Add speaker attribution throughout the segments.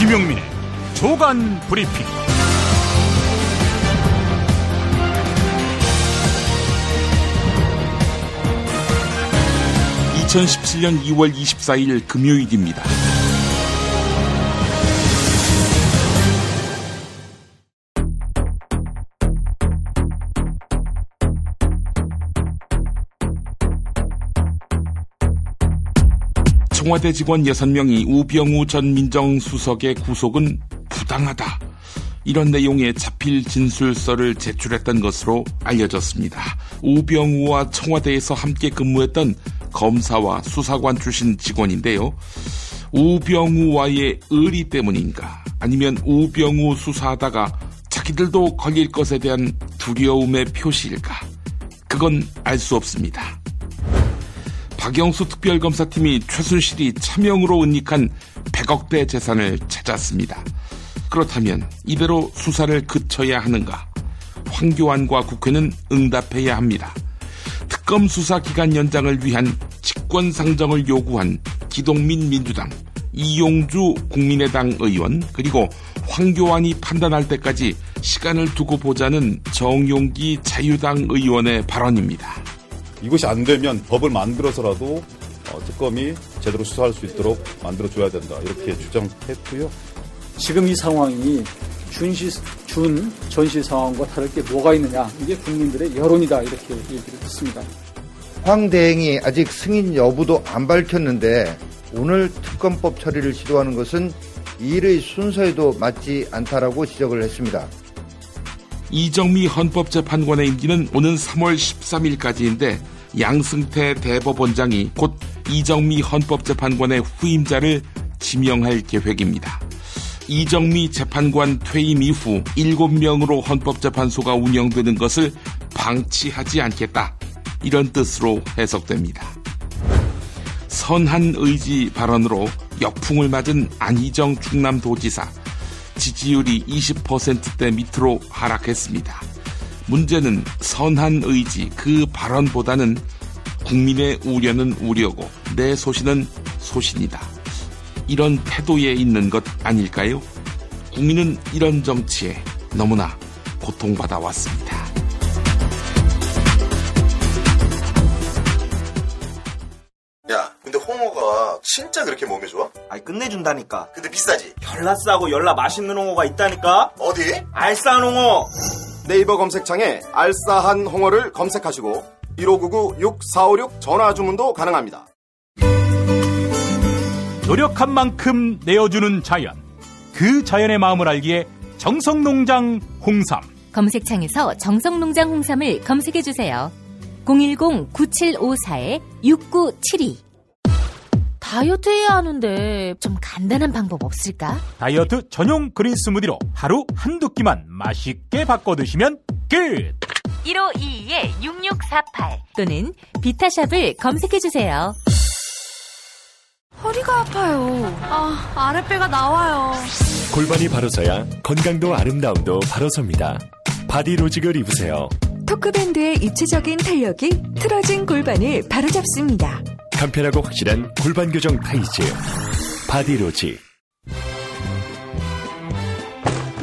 Speaker 1: 김용민의 조간 브리핑. 2017년 2월 24일 금요일입니다. 청와대 직원 6명이 우병우 전 민정수석의 구속은 부당하다, 이런 내용의 자필 진술서를 제출했던 것으로 알려졌습니다. 우병우와 청와대에서 함께 근무했던 검사와 수사관 출신 직원인데요. 우병우와의 의리 때문인가, 아니면 우병우 수사하다가 자기들도 걸릴 것에 대한 두려움의 표시일까, 그건 알 수 없습니다. 박영수 특별검사팀이 최순실이 차명으로 은닉한 100억대 재산을 찾았습니다. 그렇다면 이대로 수사를 그쳐야 하는가? 황교안과 국회는 응답해야 합니다. 특검 수사 기간 연장을 위한 직권상정을 요구한 기동민 민주당, 이용주 국민의당 의원, 그리고 황교안이 판단할 때까지 시간을 두고 보자는 정용기 자유당 의원의 발언입니다.
Speaker 2: 이것이 안 되면 법을 만들어서라도 특검이 제대로 수사할 수 있도록 만들어줘야 된다, 이렇게 주장했고요.
Speaker 3: 지금 이 상황이 전시 상황과 다를 게 뭐가 있느냐, 이게 국민들의 여론이다, 이렇게 얘기를 했습니다.
Speaker 4: 황 대행이 아직 승인 여부도 안 밝혔는데 오늘 특검법 처리를 시도하는 것은 일의 순서에도 맞지 않다라고 지적을 했습니다.
Speaker 2: 이정미 헌법재판관의 임기는 오는 3월 13일까지인데 양승태 대법원장이 곧 이정미 헌법재판관의 후임자를 지명할 계획입니다. 이정미 재판관 퇴임 이후 7명으로 헌법재판소가 운영되는 것을 방치하지 않겠다, 이런 뜻으로 해석됩니다. 선한 의지 발언으로 역풍을 맞은 안희정 충남도지사, 지지율이 20%대 밑으로 하락했습니다. 문제는 선한 의지 그 발언보다는 국민의 우려는 우려고 내 소신은 소신이다, 이런 태도에 있는 것 아닐까요? 국민은 이런 정치에 너무나 고통받아 왔습니다.
Speaker 5: 야, 근데 홍어가 진짜 그렇게 몸에 좋아?
Speaker 6: 아니, 끝내준다니까.
Speaker 5: 근데 비싸지?
Speaker 6: 열나 싸고 열나 맛있는 홍어가 있다니까.
Speaker 5: 어디?
Speaker 6: 알싸한 홍어.
Speaker 7: 네이버 검색창에 알싸한 홍어를 검색하시고 1599-6456 전화 주문도 가능합니다.
Speaker 1: 노력한 만큼 내어주는 자연, 그 자연의 마음을 알기에 정성농장 홍삼.
Speaker 8: 검색창에서 정성농장 홍삼을 검색해주세요. 010-9754-6972. 다이어트 해야 하는데 좀 간단한 방법 없을까?
Speaker 1: 다이어트 전용 그린 스무디로 하루 한두 끼만 맛있게 바꿔 드시면 끝!
Speaker 8: 1522-6648 또는 비타샵을 검색해주세요.
Speaker 9: 허리가 아파요. 아랫배가 나와요.
Speaker 10: 골반이 바로 서야 건강도 아름다움도 바로 섭니다. 바디로직을 입으세요.
Speaker 11: 토크밴드의 입체적인 탄력이 틀어진 골반을 바로잡습니다.
Speaker 10: 간편하고 확실한 골반 교정 타이즈 바디로직.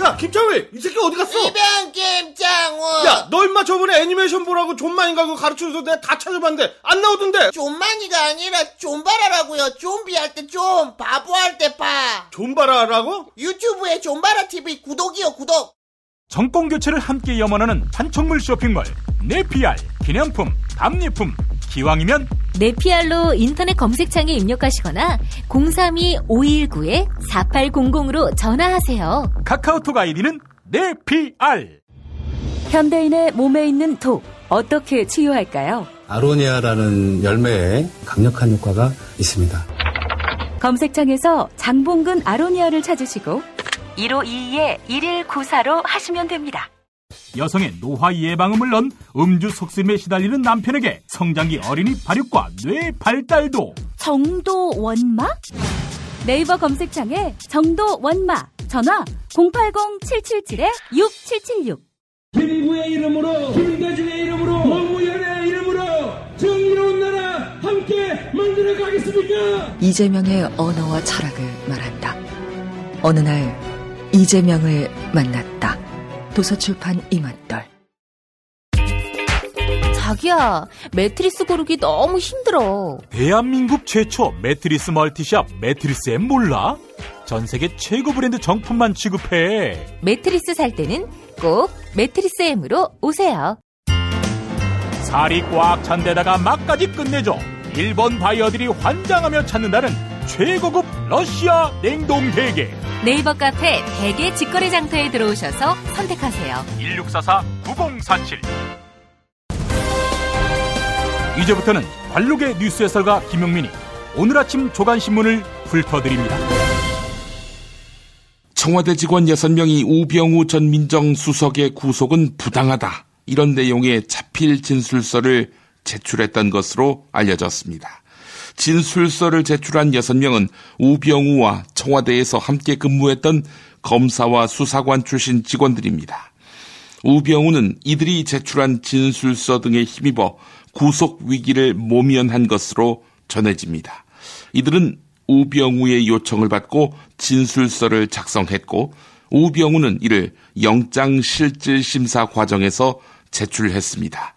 Speaker 12: 야, 김창회, 이 새끼 어디 갔어?
Speaker 13: 이병 김창호.
Speaker 12: 야, 너 임마 저번에 애니메이션 보라고 존만인가 그거 가르쳐줘서 내가 다 찾아봤는데 안 나오던데.
Speaker 13: 존만이가 아니라 존바라라고요. 좀비 할 때 좀, 바보 할 때 바.
Speaker 12: 존바라라고?
Speaker 13: 유튜브에 존바라 TV 구독이요, 구독.
Speaker 1: 정권 교체를 함께 염원하는 판촉물 쇼핑몰 네피알. 기념품, 답례품, 기왕이면
Speaker 8: 네피알로 인터넷 검색창에 입력하시거나 032-519-4800으로 전화하세요.
Speaker 1: 카카오톡 아이디는 네피알.
Speaker 11: 현대인의 몸에 있는 독, 어떻게 치유할까요?
Speaker 14: 아로니아라는 열매에 강력한 효과가 있습니다.
Speaker 11: 검색창에서 장봉근 아로니아를 찾으시고
Speaker 8: 1522-1194로 하시면 됩니다.
Speaker 1: 여성의 노화 예방을 물론 음주 속셈에 시달리는 남편에게 성장기 어린이 발육과 뇌 발달도.
Speaker 11: 정도 원마? 네이버 검색창에 정도 원마, 전화 080-777-6776.
Speaker 15: 김구의 이름으로, 김대중의 이름으로, 노무현의 이름으로 정의로운 나라 함께 만들어 가겠습니까?
Speaker 16: 이재명의 언어와 철학을 말한다. 어느 날 이재명을 만났다. 도서출판 이맛돌.
Speaker 8: 자기야, 매트리스 고르기 너무 힘들어.
Speaker 17: 대한민국 최초 매트리스 멀티샵 매트리스엠 몰라? 전 세계 최고 브랜드 정품만 취급해.
Speaker 8: 매트리스 살 때는 꼭 매트리스엠으로 오세요.
Speaker 17: 살이 꽉 찬 데다가 맛까지 끝내줘. 일본 바이어들이 환장하며 찾는다는 최고급 러시아 냉동 대게.
Speaker 8: 네이버 카페 대게 직거래 장터에 들어오셔서 선택하세요.
Speaker 17: 1644-9047. 이제부터는 관록의 뉴스 해설가 김용민이 오늘 아침 조간신문을 훑어드립니다.
Speaker 1: 청와대 직원 6명이 우병우 전 민정수석의 구속은 부당하다. 이런 내용의 자필 진술서를 제출했던 것으로 알려졌습니다. 진술서를 제출한 6명은 우병우와 청와대에서 함께 근무했던 검사와 수사관 출신 직원들입니다. 우병우는 이들이 제출한 진술서 등에 힘입어 구속 위기를 모면한 것으로 전해집니다. 이들은 우병우의 요청을 받고 진술서를 작성했고 우병우는 이를 영장실질심사 과정에서 제출했습니다.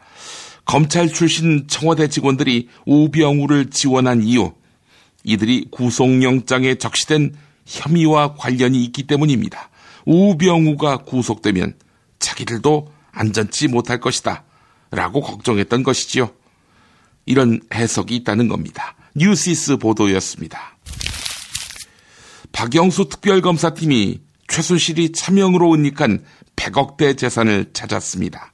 Speaker 1: 검찰 출신 청와대 직원들이 우병우를 지원한 이유, 이들이 구속영장에 적시된 혐의와 관련이 있기 때문입니다. 우병우가 구속되면 자기들도 안전치 못할 것이다 라고 걱정했던 것이지요. 이런 해석이 있다는 겁니다. 뉴시스 보도였습니다. 박영수 특별검사팀이 최순실이 차명으로 은닉한 100억대 재산을 찾았습니다.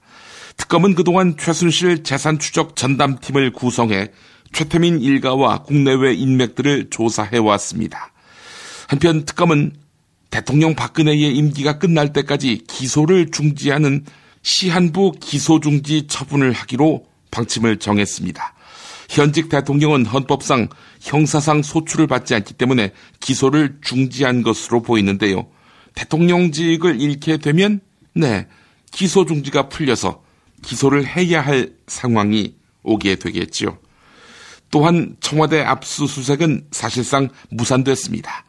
Speaker 1: 특검은 그동안 최순실 재산 추적 전담팀을 구성해 최태민 일가와 국내외 인맥들을 조사해왔습니다. 한편 특검은 대통령 박근혜의 임기가 끝날 때까지 기소를 중지하는 시한부 기소중지 처분을 하기로 방침을 정했습니다. 현직 대통령은 헌법상 형사상 소출을 받지 않기 때문에 기소를 중지한 것으로 보이는데요. 대통령직을 잃게 되면 기소 중지가 풀려서 기소를 해야 할 상황이 오게 되겠죠. 또한 청와대 압수수색은 사실상 무산됐습니다.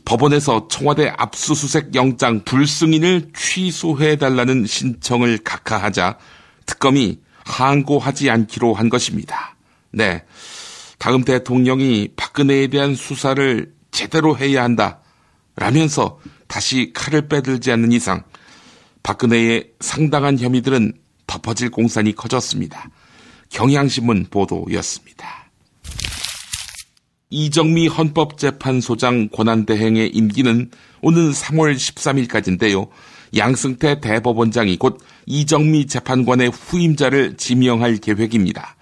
Speaker 1: 법원에서 청와대 압수수색 영장 불승인을 취소해달라는 신청을 각하하자 특검이 항고하지 않기로 한 것입니다. 다음 대통령이 박근혜에 대한 수사를 제대로 해야 한다 라면서 다시 칼을 빼들지 않는 이상 박근혜의 상당한 혐의들은 덮어질 공산이 커졌습니다. 경향신문 보도였습니다. 이정미 헌법재판소장 권한대행의 임기는 오는 3월 13일까지인데요. 양승태 대법원장이 곧 이정미 재판관의 후임자를 지명할 계획입니다.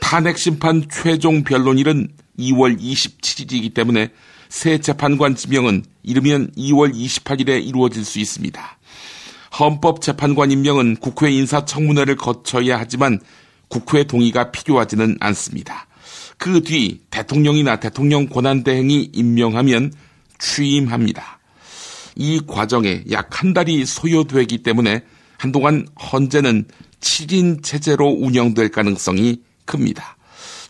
Speaker 1: 탄핵심판 최종 변론일은 2월 27일이기 때문에 새 재판관 지명은 이르면 2월 28일에 이루어질 수 있습니다. 헌법재판관 임명은 국회 인사청문회를 거쳐야 하지만 국회 동의가 필요하지는 않습니다. 그 뒤 대통령이나 대통령 권한대행이 임명하면 취임합니다. 이 과정에 약 한 달이 소요되기 때문에 한동안 헌재는 7인 체제로 운영될 가능성이 큽니다.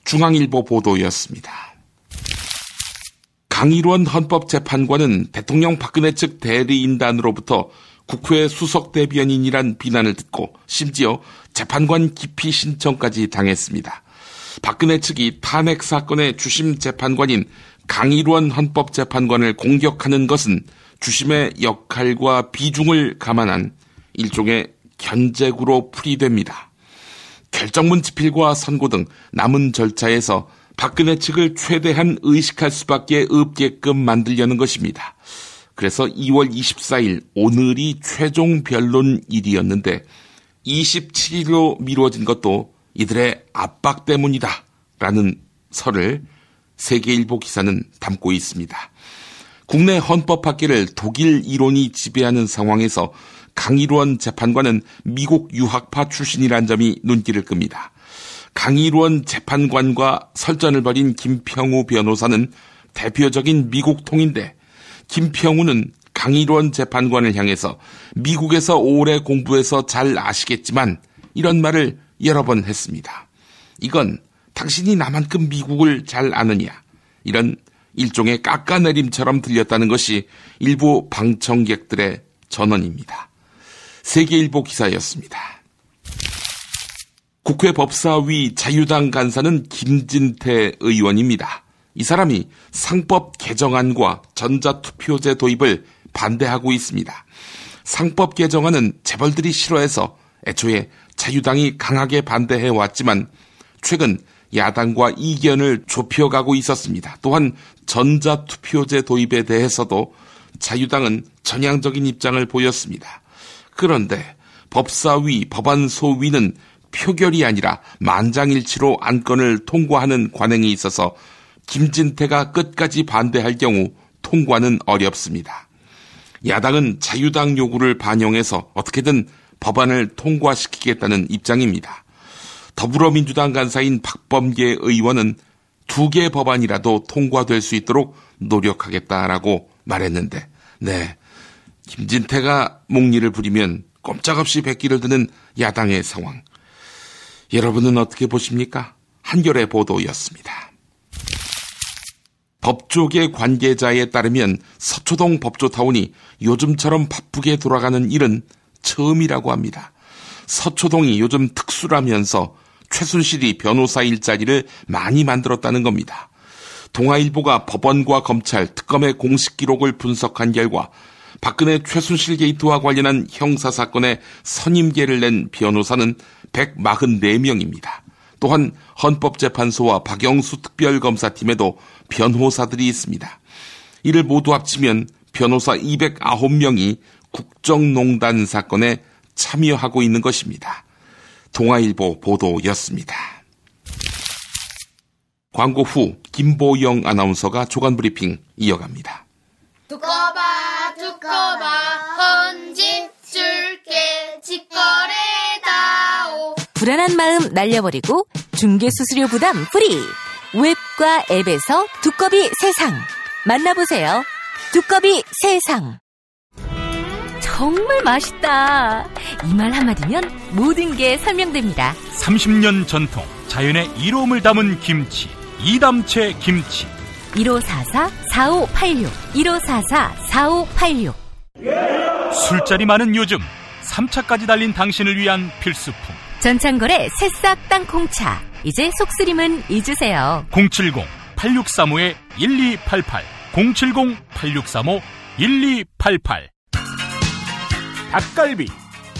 Speaker 1: 중앙일보 보도였습니다. 강일원 헌법재판관은 대통령 박근혜 측 대리인단으로부터 국회 수석 대변인이란 비난을 듣고 심지어 재판관 기피 신청까지 당했습니다. 박근혜 측이 탄핵 사건의 주심 재판관인 강일원 헌법재판관을 공격하는 것은 주심의 역할과 비중을 감안한 일종의 견제구로 풀이됩니다. 결정문 집필과 선고 등 남은 절차에서 박근혜 측을 최대한 의식할 수밖에 없게끔 만들려는 것입니다. 그래서 2월 24일 오늘이 최종 변론일이었는데 27일로 미뤄진 것도 이들의 압박 때문이다 라는 설을 세계일보 기사는 담고 있습니다. 국내 헌법학계를 독일 이론이 지배하는 상황에서 강일원 재판관은 미국 유학파 출신이란 점이 눈길을 끕니다. 강일원 재판관과 설전을 벌인 김평우 변호사는 대표적인 미국 통인데 김평우는 강일원 재판관을 향해서 미국에서 오래 공부해서 잘 아시겠지만 이런 말을 여러 번 했습니다. 이건 당신이 나만큼 미국을 잘 아느냐 이런 일종의 깎아내림처럼 들렸다는 것이 일부 방청객들의 전언입니다. 세계일보 기사였습니다. 국회 법사위 자유당 간사는 김진태 의원입니다. 이 사람이 상법 개정안과 전자투표제 도입을 반대하고 있습니다. 상법 개정안은 재벌들이 싫어해서 애초에 자유당이 강하게 반대해왔지만 최근 야당과 이견을 좁혀가고 있었습니다. 또한 전자투표제 도입에 대해서도 자유당은 전향적인 입장을 보였습니다. 그런데 법사위, 법안소위는 표결이 아니라 만장일치로 안건을 통과하는 관행이 있어서 김진태가 끝까지 반대할 경우 통과는 어렵습니다. 야당은 자유당 요구를 반영해서 어떻게든 법안을 통과시키겠다는 입장입니다. 더불어민주당 간사인 박범계 의원은 2개 법안이라도 통과될 수 있도록 노력하겠다라고 말했는데, 네, 김진태가 목리를 부리면 꼼짝없이 백기를 드는 야당의 상황. 여러분은 어떻게 보십니까? 한겨레 보도였습니다. 법조계 관계자에 따르면 서초동 법조타운이 요즘처럼 바쁘게 돌아가는 일은 처음이라고 합니다. 서초동이 요즘 특수라면서 최순실이 변호사 일자리를 많이 만들었다는 겁니다. 동아일보가 법원과 검찰, 특검의 공식 기록을 분석한 결과 박근혜 최순실 게이트와 관련한 형사사건의 선임계를 낸 변호사는 144명입니다. 또한 헌법재판소와 박영수 특별검사팀에도 변호사들이 있습니다. 이를 모두 합치면 변호사 209명이 국정농단 사건에 참여하고 있는 것입니다. 동아일보 보도였습니다. 광고 후 김보영 아나운서가 조간브리핑 이어갑니다.
Speaker 18: 두꺼봐 헌집 줄게 직거래다오.
Speaker 8: 불안한 마음 날려버리고 중개수수료 부담 프리. 웹과 앱에서 두꺼비 세상. 만나보세요. 두꺼비 세상. 정말 맛있다. 이 말 한마디면 모든 게 설명됩니다.
Speaker 17: 30년 전통 자연의 이로움을 담은 김치, 이담채 김치.
Speaker 8: 1544-4586 1544-4586.
Speaker 17: 술자리 많은 요즘 3차까지 달린 당신을 위한 필수품
Speaker 8: 전창걸의 새싹 땅콩차. 이제 속쓰림은 잊으세요.
Speaker 17: 070-8635-1288 070-8635-1288. 닭갈비,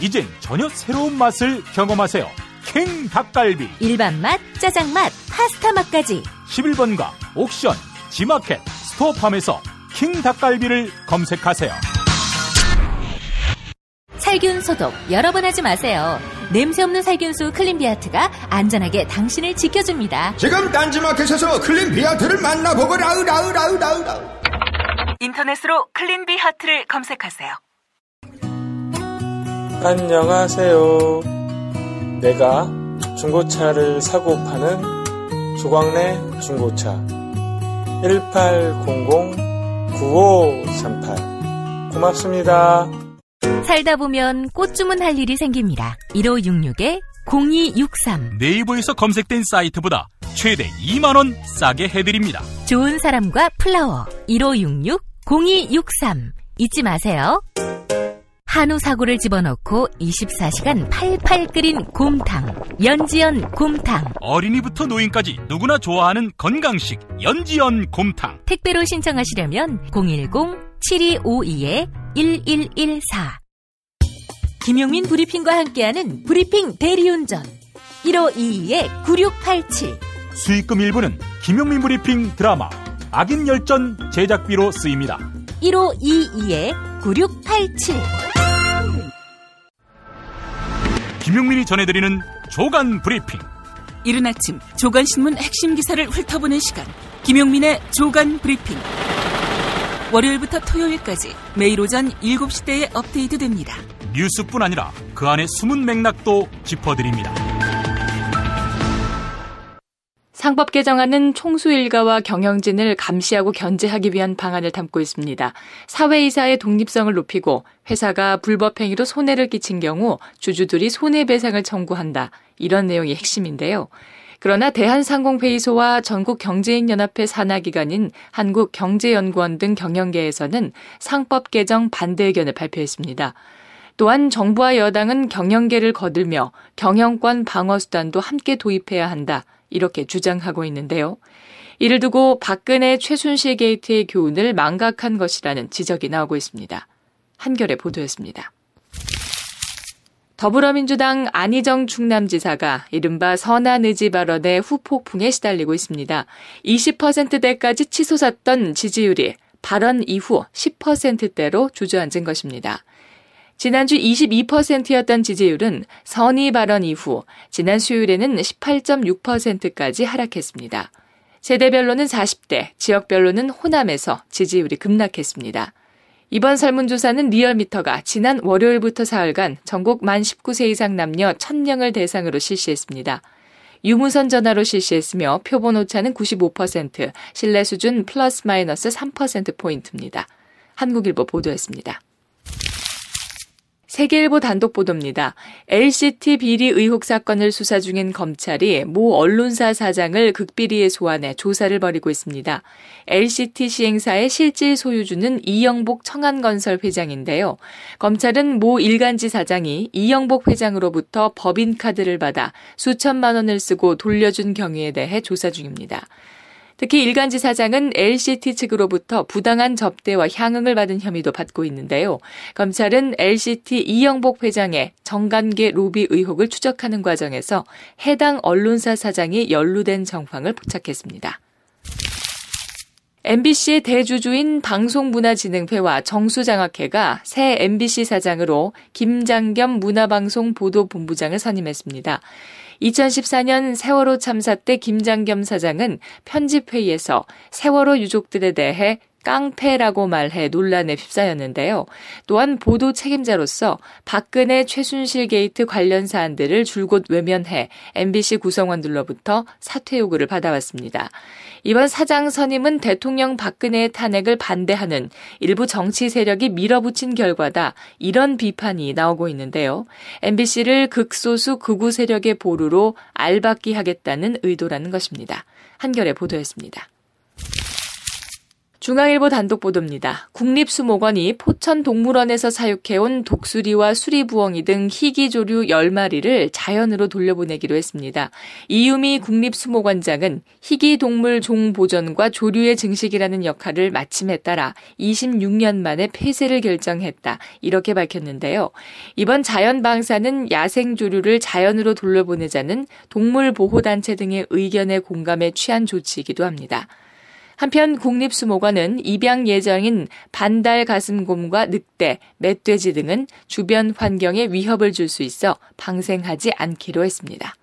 Speaker 17: 이젠 전혀 새로운 맛을 경험하세요. 킹 닭갈비.
Speaker 8: 일반 맛, 짜장 맛, 파스타 맛까지.
Speaker 17: 11번가 옥션, 지마켓, 스토어팜에서 킹 닭갈비를 검색하세요.
Speaker 8: 살균 소독 여러 번 하지 마세요. 냄새 없는 살균수 클린비아트가 안전하게 당신을 지켜줍니다.
Speaker 19: 지금 딴지마켓에서 클린비아트를 만나보거라.
Speaker 20: 인터넷으로 클린비아트를 검색하세요.
Speaker 21: 안녕하세요. 내가 중고차를 사고 파는 조광래 중고차 1800-9538 고맙습니다.
Speaker 8: 살다 보면 꽃 주문할 일이 생깁니다. 1566-0263
Speaker 17: 네이버에서 검색된 사이트보다 최대 2만원 싸게 해드립니다.
Speaker 8: 좋은 사람과 플라워 1566-0263 잊지 마세요. 한우 사고를 집어넣고 24시간 팔팔 끓인 곰탕 연지연 곰탕.
Speaker 17: 어린이부터 노인까지 누구나 좋아하는 건강식 연지연 곰탕.
Speaker 8: 택배로 신청하시려면 010-7252-1114. 김용민 브리핑과 함께하는 브리핑 대리운전 1522-9687.
Speaker 17: 수익금 일부는 김용민 브리핑 드라마 악인 열전 제작비로 쓰입니다.
Speaker 8: 1522-9687.
Speaker 17: 김용민이 전해드리는 조간 브리핑.
Speaker 20: 이른 아침 조간신문 핵심 기사를 훑어보는 시간, 김용민의 조간 브리핑. 월요일부터 토요일까지 매일 오전 7시대에 업데이트됩니다.
Speaker 17: 뉴스뿐 아니라 그 안에 숨은 맥락도 짚어드립니다.
Speaker 22: 상법 개정안은 총수 일가와 경영진을 감시하고 견제하기 위한 방안을 담고 있습니다. 사회이사의 독립성을 높이고 회사가 불법 행위로 손해를 끼친 경우 주주들이 손해배상을 청구한다. 이런 내용이 핵심인데요. 그러나 대한상공회의소와 전국경제인연합회 산하기관인 한국경제연구원 등 경영계에서는 상법 개정 반대 의견을 발표했습니다. 또한 정부와 여당은 경영계를 거들며 경영권 방어 수단도 함께 도입해야 한다, 이렇게 주장하고 있는데요. 이를 두고 박근혜 최순실 게이트의 교훈을 망각한 것이라는 지적이 나오고 있습니다. 한겨레 보도였습니다. 더불어민주당 안희정 충남지사가 이른바 선안의지 발언의 후폭풍에 시달리고 있습니다. 20%대까지 치솟았던 지지율이 발언 이후 10%대로 주저앉은 것입니다. 지난주 22%였던 지지율은 선의 발언 이후 지난 수요일에는 18.6%까지 하락했습니다. 세대별로는 40대, 지역별로는 호남에서 지지율이 급락했습니다. 이번 설문조사는 리얼미터가 지난 월요일부터 사흘간 전국 만 19세 이상 남녀 1000명을 대상으로 실시했습니다. 유무선 전화로 실시했으며 표본 오차는 95%, 신뢰 수준 플러스 마이너스 3%포인트입니다. 한국일보 보도였습니다. 세계일보 단독 보도입니다. LCT 비리 의혹 사건을 수사 중인 검찰이 모 언론사 사장을 극비리에 소환해 조사를 벌이고 있습니다. LCT 시행사의 실질 소유주는 이영복 청안건설 회장인데요. 검찰은 모 일간지 사장이 이영복 회장으로부터 법인카드를 받아 수천만 원을 쓰고 돌려준 경위에 대해 조사 중입니다. 특히 일간지 사장은 LCT 측으로부터 부당한 접대와 향응을 받은 혐의도 받고 있는데요. 검찰은 LCT 이영복 회장의 정관계 로비 의혹을 추적하는 과정에서 해당 언론사 사장이 연루된 정황을 포착했습니다. MBC의 대주주인 방송문화진흥회와 정수장학회가 새 MBC 사장으로 김장겸 문화방송보도본부장을 선임했습니다. 2014년 세월호 참사 때 김장겸 사장은 편집회의에서 세월호 유족들에 대해 깡패라고 말해 논란에 휩싸였는데요. 또한 보도 책임자로서 박근혜 최순실 게이트 관련 사안들을 줄곧 외면해 MBC 구성원들로부터 사퇴 요구를 받아왔습니다. 이번 사장 선임은 대통령 박근혜의 탄핵을 반대하는 일부 정치 세력이 밀어붙인 결과다, 이런 비판이 나오고 있는데요. MBC를 극소수 극우 세력의 보루로 알박기 하겠다는 의도라는 것입니다. 한겨레 보도였습니다. 중앙일보 단독 보도입니다. 국립수목원이 포천동물원에서 사육해온 독수리와 수리부엉이 등 희귀조류 10마리를 자연으로 돌려보내기로 했습니다. 이유미 국립수목원장은 희귀동물 종보전과 조류의 증식이라는 역할을 마침에 따라 26년 만에 폐쇄를 결정했다, 이렇게 밝혔는데요. 이번 자연방사는 야생조류를 자연으로 돌려보내자는 동물보호단체 등의 의견에 공감해 취한 조치이기도 합니다. 한편 국립수목원은 입양 예정인 반달 가슴곰과 늑대, 멧돼지 등은 주변 환경에 위협을 줄 수 있어 방생하지 않기로 했습니다.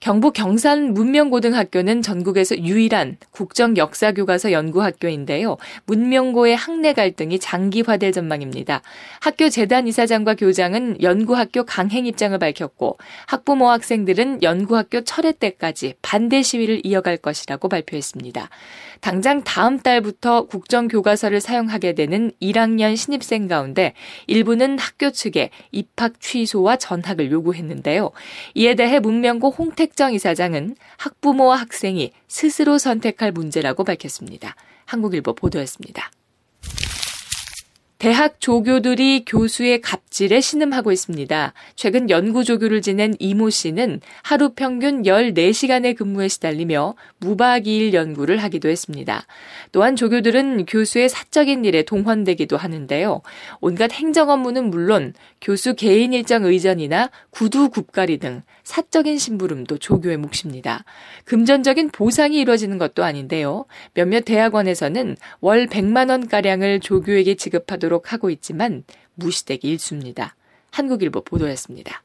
Speaker 22: 경북 경산 문명고등학교는 전국에서 유일한 국정역사교과서 연구학교인데요. 문명고의 학내 갈등이 장기화될 전망입니다. 학교 재단 이사장과 교장은 연구학교 강행 입장을 밝혔고, 학부모 학생들은 연구학교 철회 때까지 반대 시위를 이어갈 것이라고 발표했습니다. 당장 다음 달부터 국정교과서를 사용하게 되는 1학년 신입생 가운데 일부는 학교 측에 입학 취소와 전학을 요구했는데요. 이에 대해 문명고 홍택정 이사장은 학부모와 학생이 스스로 선택할 문제라고 밝혔습니다. 한국일보 보도였습니다. 대학 조교들이 교수의 갑질에 신음하고 있습니다. 최근 연구조교를 지낸 이모 씨는 하루 평균 14시간의 근무에 시달리며 무박이일 연구를 하기도 했습니다. 또한 조교들은 교수의 사적인 일에 동원되기도 하는데요. 온갖 행정 업무는 물론 교수 개인 일정 의전이나 구두 굽가리 등 사적인 심부름도 조교의 몫입니다. 금전적인 보상이 이루어지는 것도 아닌데요. 몇몇 대학원에서는 월 100만 원가량을 조교에게 지급하도록 하고 있지만 무시되기 일쑤입니다. 한국일보 보도였습니다.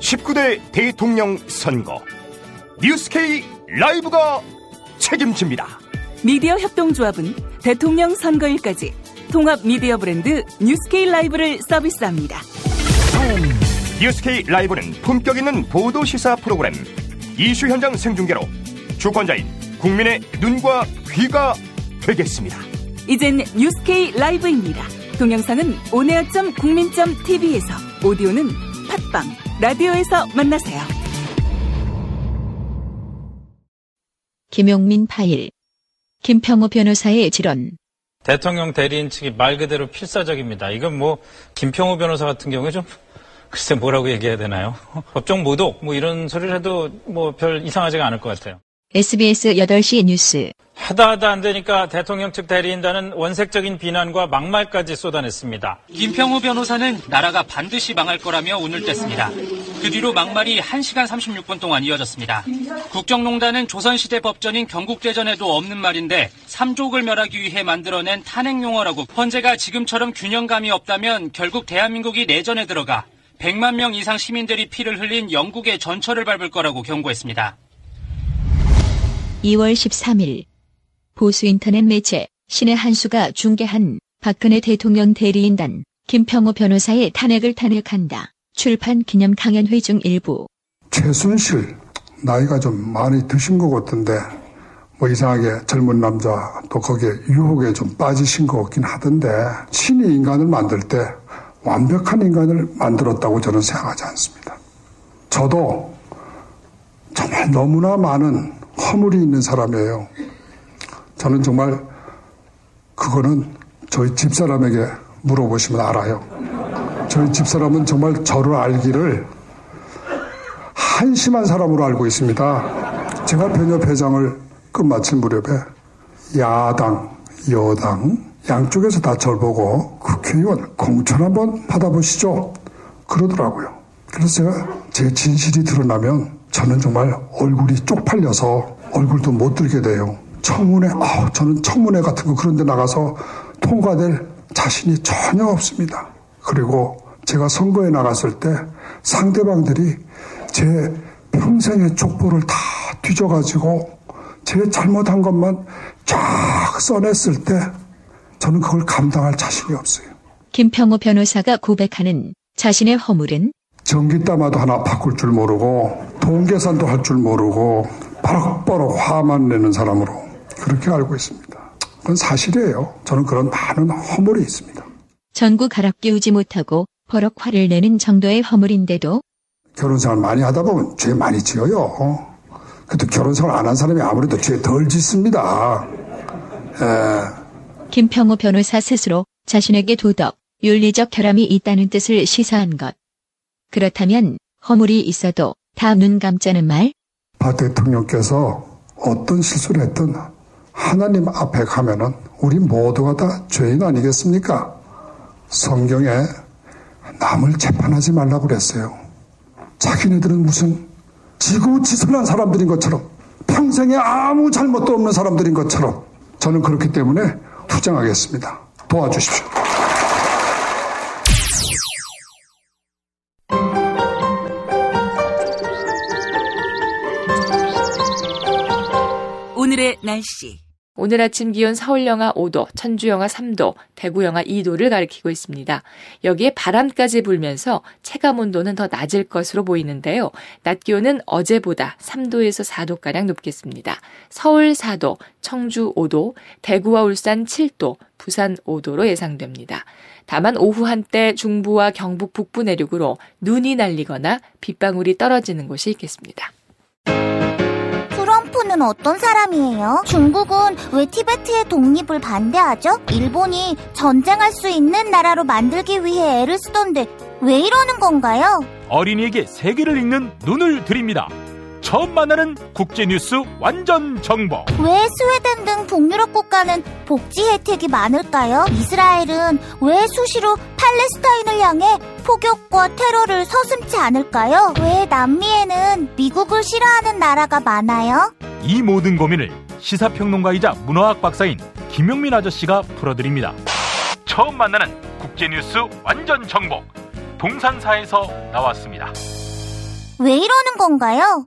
Speaker 3: 19대 대통령 선거 뉴스K 라이브가 책임집니다.
Speaker 20: 미디어 협동조합은 대통령 선거일까지 통합 미디어 브랜드 뉴스K 라이브를 서비스합니다.
Speaker 3: 뉴스K 라이브는 품격 있는 보도 시사 프로그램, 이슈 현장 생중계로 주권자인 국민의 눈과 귀가 되겠습니다.
Speaker 20: 이젠 뉴스K 라이브입니다. 동영상은 oneer.국민.tv에서, 오디오는 팟빵, 라디오에서 만나세요.
Speaker 2: 김용민 파일. 김평우 변호사의 질언.
Speaker 4: 대통령 대리인 측이 말 그대로 필사적입니다. 이건 김평우 변호사 같은 경우에 좀 글쎄 뭐라고 얘기해야 되나요? 법정 모독 이런 소리를 해도 별 이상하지가 않을 것 같아요.
Speaker 2: SBS 8시 뉴스.
Speaker 4: 하다 안 되니까 대통령 측 대리인단은 원색적인 비난과 막말까지 쏟아냈습니다.
Speaker 23: 김평우 변호사는 나라가 반드시 망할 거라며 운을 뗐습니다. 그 뒤로 막말이 1시간 36분 동안 이어졌습니다. 국정농단은 조선시대 법전인 경국대전에도 없는 말인데 삼족을 멸하기 위해 만들어낸 탄핵용어라고, 헌재가 지금처럼 균형감이 없다면 결국 대한민국이 내전에 들어가 100만 명 이상 시민들이 피를 흘린 영국의 전철을 밟을 거라고 경고했습니다.
Speaker 2: 2월 13일 보수 인터넷 매체 신의 한수가 중계한 박근혜 대통령 대리인단 김평우 변호사의 탄핵을 탄핵한다 출판 기념 강연회 중 일부.
Speaker 24: 최순실 나이가 좀 많이 드신 것 같던데 이상하게 젊은 남자 또 거기에 유혹에 좀 빠지신 것 같긴 하던데, 신이 인간을 만들 때 완벽한 인간을 만들었다고 저는 생각하지 않습니다. 저도 정말 너무나 많은 허물이 있는 사람이에요. 저는 정말 그거는 저희 집사람에게 물어보시면 알아요. 저희 집사람은 정말 저를 알기를 한심한 사람으로 알고 있습니다. 제가 변협 회장을 끝마칠 무렵에 야당, 여당 양쪽에서 다 저를 보고 국회의원 공천 한번 받아보시죠 그러더라고요. 그래서 제가 제 진실이 드러나면 저는 정말 얼굴이 쪽팔려서 얼굴도 못 들게 돼요. 청문회, 저는 청문회 같은 거 그런 데 나가서 통과될 자신이 전혀 없습니다. 그리고 제가 선거에 나갔을 때 상대방들이 제 평생의 족보를 다 뒤져가지고 제 잘못한 것만 쫙 써냈을 때 저는 그걸 감당할 자신이 없어요.
Speaker 2: 김평우 변호사가 고백하는 자신의 허물은
Speaker 24: 전기담화도 하나 바꿀 줄 모르고 돈 계산도 할 줄 모르고 버럭버럭 화만 내는 사람으로 그렇게 알고 있습니다. 그건 사실이에요. 저는 그런 많은 허물이 있습니다.
Speaker 2: 전구 갈아 끼우지 못하고 버럭 화를 내는 정도의 허물인데도
Speaker 24: 결혼생활 많이 하다 보면 죄 많이 지어요. 그래도 결혼생활 안 한 사람이 아무래도 죄 덜 짓습니다.
Speaker 2: 김평우 변호사 스스로 자신에게 도덕, 윤리적 결함이 있다는 뜻을 시사한 것. 그렇다면 허물이 있어도 다 눈 감자는 말?
Speaker 24: 박 대통령께서 어떤 실수를 했든 하나님 앞에 가면은 우리 모두가 다 죄인 아니겠습니까? 성경에 남을 재판하지 말라고 그랬어요. 자기네들은 무슨 지고지선한 사람들인 것처럼, 평생에 아무 잘못도 없는 사람들인 것처럼 저는 그렇기 때문에 투쟁하겠습니다. 도와주십시오.
Speaker 20: 오늘의 날씨.
Speaker 22: 오늘 아침 기온 서울 영하 5도, 천주 영하 3도, 대구 영하 2도를 가리키고 있습니다. 여기에 바람까지 불면서 체감 온도는 더 낮을 것으로 보이는데요. 낮 기온은 어제보다 3도에서 4도가량 높겠습니다. 서울 4도, 청주 5도, 대구와 울산 7도, 부산 5도로 예상됩니다. 다만 오후 한때 중부와 경북 북부 내륙으로 눈이 날리거나 빗방울이 떨어지는 곳이 있겠습니다.
Speaker 25: 트럼프는 어떤 사람이에요? 중국은 왜 티베트의 독립을 반대하죠? 일본이 전쟁할 수 있는 나라로 만들기 위해 애를 쓰던데 왜 이러는 건가요?
Speaker 17: 어린이에게 세계를 읽는 눈을 드립니다. 처음 만나는 국제뉴스 완전 정보.
Speaker 25: 왜 스웨덴 등 북유럽 국가는 복지 혜택이 많을까요? 이스라엘은 왜 수시로 팔레스타인을 향해 폭격과 테러를 서슴지 않을까요? 왜 남미에는 미국을 싫어하는 나라가 많아요?
Speaker 17: 이 모든 고민을 시사평론가이자 문화학 박사인 김용민 아저씨가 풀어드립니다. 처음 만나는 국제뉴스 완전 정보. 동산사에서 나왔습니다.
Speaker 25: 왜 이러는 건가요?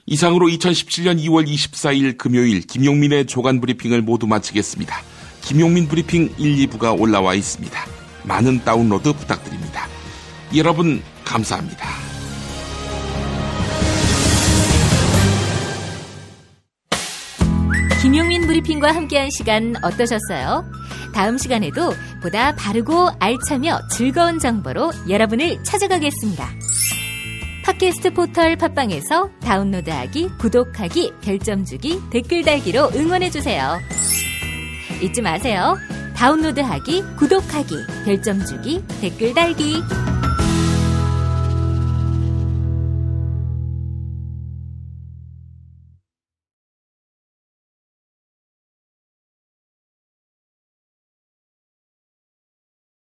Speaker 1: 이상으로 2017년 2월 24일 금요일 김용민의 조간 브리핑을 모두 마치겠습니다. 김용민 브리핑 1, 2부가 올라와 있습니다. 많은 다운로드 부탁드립니다. 여러분 감사합니다.
Speaker 8: 김용민 브리핑과 함께한 시간 어떠셨어요? 다음 시간에도 보다 바르고 알차며 즐거운 정보로 여러분을 찾아가겠습니다. 팟캐스트 포털 팟빵에서 다운로드하기, 구독하기, 별점 주기, 댓글 달기로 응원해주세요. 잊지 마세요. 다운로드하기, 구독하기, 별점 주기, 댓글 달기.